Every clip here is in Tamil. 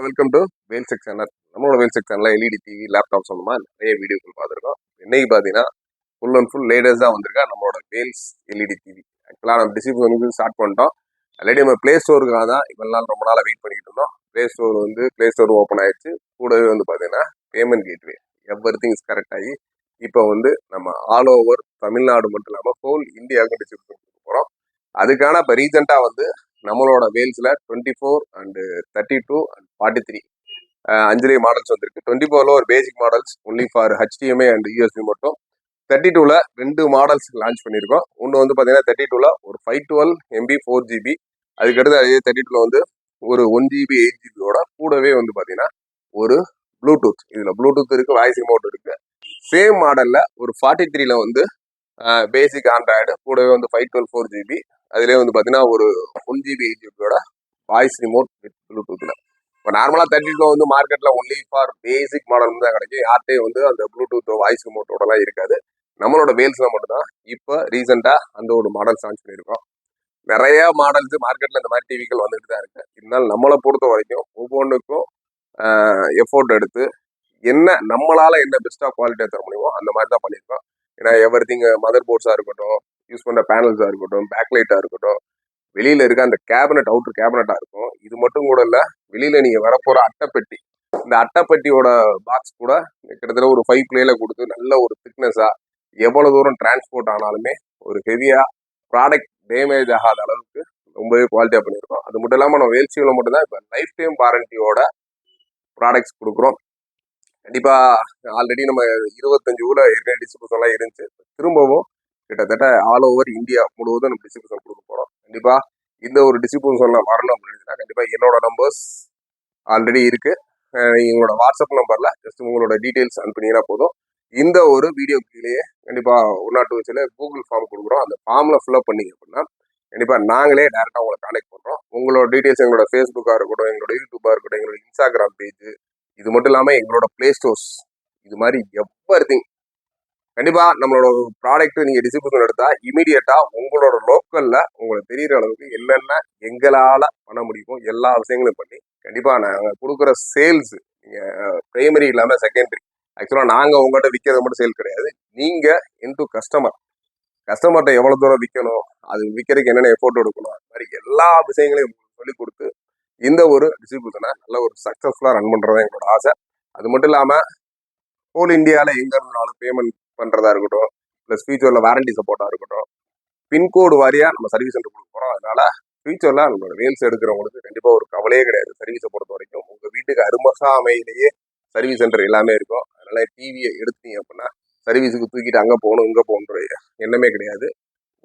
Welcome to வேல்செக் channel. நம்மளோட வேல்செக் சேனலில் எல்இடி டிவி லேப்டாப் சொந்தமாக நிறைய வீடியோக்கள் பார்த்துருக்கோம். இன்னைக்கு பார்த்தீங்கன்னா ஃபுல் அண்ட் ஃபுல் லேட்டஸ்டாக வந்திருக்கா நம்மளோட வேல்ஸ் எல்இடி டிவி. ஆக்சுவலாக நம்ம டிஸ்ட்ரிபியூஷன் வந்து ஸ்டார்ட் பண்ணிட்டோம். ஆல்ரெடி நம்ம ப்ளே ஸ்டோருக்காக தான் இவ்வளோ நாள் ரொம்ப நாளாக வெயிட் பண்ணிக்கிட்டு இருந்தோம். ப்ளே ஸ்டோர் ஓப்பன் ஆயிடுச்சு. கூடவே வந்து பார்த்தீங்கன்னா payment gateway every thing is correct ஆகி இப்போ வந்து நம்ம ஆல் ஓவர் தமிழ்நாடு மட்டும் இல்லாமல் ஹோல் இந்தியாவுக்கு டிஸ்ட்ரிபியூஷன் கொடுக்க போகிறோம். அதுக்கான இப்போ ரீசெண்டாக வந்து நம்மளோட வேல்ஸில் 24 அண்டு 32 அண்ட் 43 அஞ்சலி மாடல்ஸ் வந்திருக்கு. 24ல ஒரு basic models only for HDMI and USB மட்டும். 32ல 2 மாடல்ஸ் லான்ச் பண்ணியிருக்கோம். ஒன்று வந்து பார்த்தீங்கன்னா 32ல ஒரு 512 MB 4GB, அதுக்கடுத்து அதே 32ல வந்து ஒரு 1GB 8GBயோட கூடவே வந்து பார்த்தீங்கன்னா ஒரு ப்ளூடூத், இதில் ப்ளூடூத் இருக்குது, வாய்ஸ் ரிமோட் இருக்குது. சேம் மாடலில் ஒரு 43ல வந்து பேசிக் ஆண்ட்ராய்டு கூடவே வந்து 512 4GB, அதுலேயே வந்து பார்த்தீங்கன்னா ஒரு 1GB 8GBயோட வாய்ஸ் ரிமோட் வித் ப்ளூடூத்தில். இப்போ நார்மலாக 32 வந்து மார்க்கெட்டில் ஒன்லி ஃபார் பேசிக் மாடல் தான் கிடைக்கும். யார்கிட்டையும் வந்து அந்த ப்ளூடூத் வாய்ஸ் ரிமோட்டோடலாம் இருக்காது. நம்மளோட வேல்ஸில் மட்டும்தான் இப்போ ரீசெண்டாக அந்த ஒரு மாடல்ஸ் லான்ச் பண்ணியிருக்கோம். நிறைய மாடல்ஸ் மார்க்கெட்டில் இந்த மாதிரி டிவிகள் வந்துட்டு தான் இருக்குது. இருந்தாலும் நம்மளை பொறுத்த வரைக்கும் ஒவ்வொன்றுக்கும் எஃபோர்ட் எடுத்து என்ன நம்மளால் என்ன பெஸ்ட்டாக குவாலிட்டியாக தர முடியுமோ அந்த மாதிரி தான் பண்ணியிருக்கோம். ஏன்னா எவ்ரி திங் மதர் போர்ட்ஸாக இருக்கட்டும், யூஸ் பண்ணுற பேனல்ஸாக இருக்கட்டும், பேக்லைட்டாக இருக்கட்டும், வெளியில் இருக்க அந்த கேபினட் அவுட்ரு கேபினட்டாக இருக்கும். இது மட்டும் கூட இல்லை, வெளியில் நீங்கள் வரப்போகிற அட்டைப்பெட்டி, இந்த அட்டைப்பெட்டியோட பாக்ஸ் கூட கிட்டத்தட்ட ஒரு 5 பிளேல கொடுத்து நல்ல ஒரு திக்னஸாக எவ்வளோ தூரம் டிரான்ஸ்போர்ட் ஆனாலுமே ஒரு ஹெவியாக ப்ராடக்ட் டேமேஜ் ஆகாத அளவுக்கு ரொம்பவே குவாலிட்டியாக பண்ணியிருக்கோம். அது மட்டும் இல்லாமல் நம்ம வேல்சியில் மட்டும்தான் இப்போ லைஃப் டைம் வாரண்டியோட ப்ராடக்ட்ஸ் கொடுக்குறோம். கண்டிப்பாக ஆல்ரெடி நம்ம 25 ஊரில் ஏற்கனவே டிஸ்ட்ரிபியூஷன்லாம் இருந்துச்சு. திரும்பவும் கிட்டத்தட்ட ஆல் ஓவர் இந்தியா முழுவதும் நம்ம டிஸ்ட்ரிபியூஷன் கொடுக்க போகிறோம். கண்டிப்பாக இந்த ஒரு டிஸ்ட்ரிபியூஷனில் வரணும் அப்படின்னா கண்டிப்பாக என்னோட நம்பர்ஸ் ஆல்ரெடி இருக்குது. எங்களோட வாட்ஸ்அப் நம்பரில் ஜஸ்ட் உங்களோட டீட்டெயில்ஸ் அனுப்பினீங்கன்னா போதும். இந்த ஒரு வீடியோ கீழேயே கண்டிப்பாக 1 or 2 வச்சுல கூகுள் ஃபார்ம் கொடுக்குறோம். அந்த ஃபார்மில் ஃபில்அப் பண்ணிங்க அப்படின்னா கண்டிப்பாக நாங்களே டேரெக்டாக உங்களை கான்டெக்ட் பண்ணுறோம். உங்களோட டீட்டெயில்ஸ் எங்களோட ஃபேஸ்புக்காக இருக்கட்டும், எங்களோட யூடியூப்பாக இருக்கட்டும், எங்களோட இன்ஸ்டாகிராம் பேஜ், இது மட்டும் இல்லாமல் எங்களோட ப்ளே ஸ்டோர்ஸ், இது மாதிரி எவ்ரி திங் கண்டிப்பாக நம்மளோட ப்ராடக்ட் நீங்கள் டிஸ்ட்ரிபியூஷன் எடுத்தால் இமீடியட்டாக உங்களோட லோக்கலில் உங்களுக்கு தெரிகிற அளவுக்கு என்னென்ன எங்களால் பண்ண முடியுமோ எல்லா விஷயங்களும் பண்ணி கண்டிப்பாக நாங்கள் கொடுக்குற சேல்ஸ் நீங்கள் ப்ரைமரி இல்லாமல் செகண்டரி. ஆக்சுவலாக நாங்கள் உங்கள்கிட்ட விற்கிறது மட்டும் சேல் கிடையாது. நீங்கள் இன்டு கஸ்டமர்கிட்ட எவ்வளோ தூரம் விற்கணும், அது விற்கிறதுக்கு என்னென்ன எஃபோர்ட் எடுக்கணும், அது மாதிரி எல்லா விஷயங்களையும் சொல்லிக் கொடுத்து இந்த ஒரு டிஸ்ட்ரிபியூஷனை நல்ல ஒரு சக்ஸஸ்ஃபுல்லாக ரன் பண்ணுறதா எங்களோட ஆசை. அது மட்டும் இல்லாமல் ஹோல் இந்தியாவில் எங்கே இருந்தாலும் பேமெண்ட் பண்ணுறதா இருக்கட்டும், ப்ளஸ் ஃபியூச்சரில் வாரண்டி சப்போர்ட்டாக இருக்கட்டும், பின்கோடு வாரியாக நம்ம சர்வீஸ் சென்டர் கொடுக்க போகிறோம். அதனால் ஃபியூச்சரில் நம்மளோட வேல்ஸ் எடுக்கிறவங்களுக்கு கண்டிப்பாக ஒரு கவலையே கிடையாது. சர்வீஸை பொறுத்த வரைக்கும் உங்கள் வீட்டுக்கு அருமசாமையிலேயே சர்வீஸ் சென்டர் எல்லாமே இருக்கும். அதனால் டிவியை எடுத்தீங்க அப்படின்னா சர்வீஸுக்கு தூக்கிட்டு அங்கே போகணும் இங்கே போகணுன்ற எண்ணமே கிடையாது.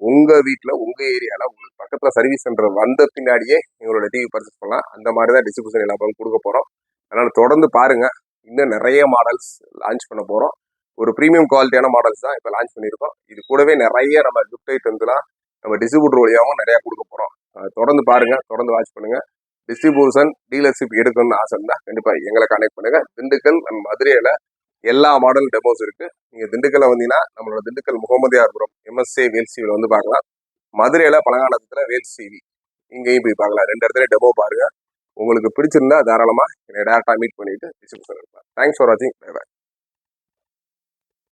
உங்கள் வீட்டில் உங்கள் ஏரியாவில் உங்களுக்கு பக்கத்தில் சர்வீஸ் சென்டர் வந்த பின்னாடியே எங்களோட டிவி பர்ச்சேஸ் பண்ணலாம். அந்த மாதிரி தான் டிஸ்ட்ரிபியூஷன் எல்லா பக்கம் கொடுக்க போகிறோம். அதனால் தொடர்ந்து பாருங்கள். இன்னும் நிறைய மாடல்ஸ் லான்ச் பண்ண போகிறோம். ஒரு ப்ரீமியம் குவாலிட்டியான மாடல்ஸ் தான் இப்போ லான்ச் பண்ணியிருக்கோம். இது கூடவே நிறைய நம்ம கிஃப்ட் ஐட்டம்ஸ்லாம் நம்ம டிஸ்ட்ரிபியூட்டர் வழியாகவும் நிறையா கொடுக்க போகிறோம். தொடர்ந்து பாருங்கள், தொடர்ந்து வாட்ச் பண்ணுங்கள். டிஸ்ட்ரிபியூஷன் டீலர்ஷிப் எடுக்கணும்னு ஆசை இருந்தால் கண்டிப்பாக எங்களை கான்டெக்ட் பண்ணுங்கள். திண்டுக்கல் அண்ட் மதுரையில் எல்லா மாடல் டெமோஸ் இருக்குது. நீங்கள் திண்டுக்கல்ல வந்தீங்கன்னா நம்மளோட திண்டுக்கல் முகமதியார்புரம் MSA வேல்ஸ் டிவியில் வந்து பார்க்கலாம். மதுரையில் பழங்காலத்தில் வேல்ஸ் டிவி இங்கேயும் போய் பார்க்கலாம். 2 இடத்துல டெமோ பாருங்கள். உங்களுக்கு பிடிச்சிருந்தா தாராளமாக என்னை டேரெக்டாக மீட் பண்ணிவிட்டு டிஸ்ட்ரிபியூஷன் எடுக்கலாம். தேங்க்ஸ் ஃபார் வாட்சிங். Bye by.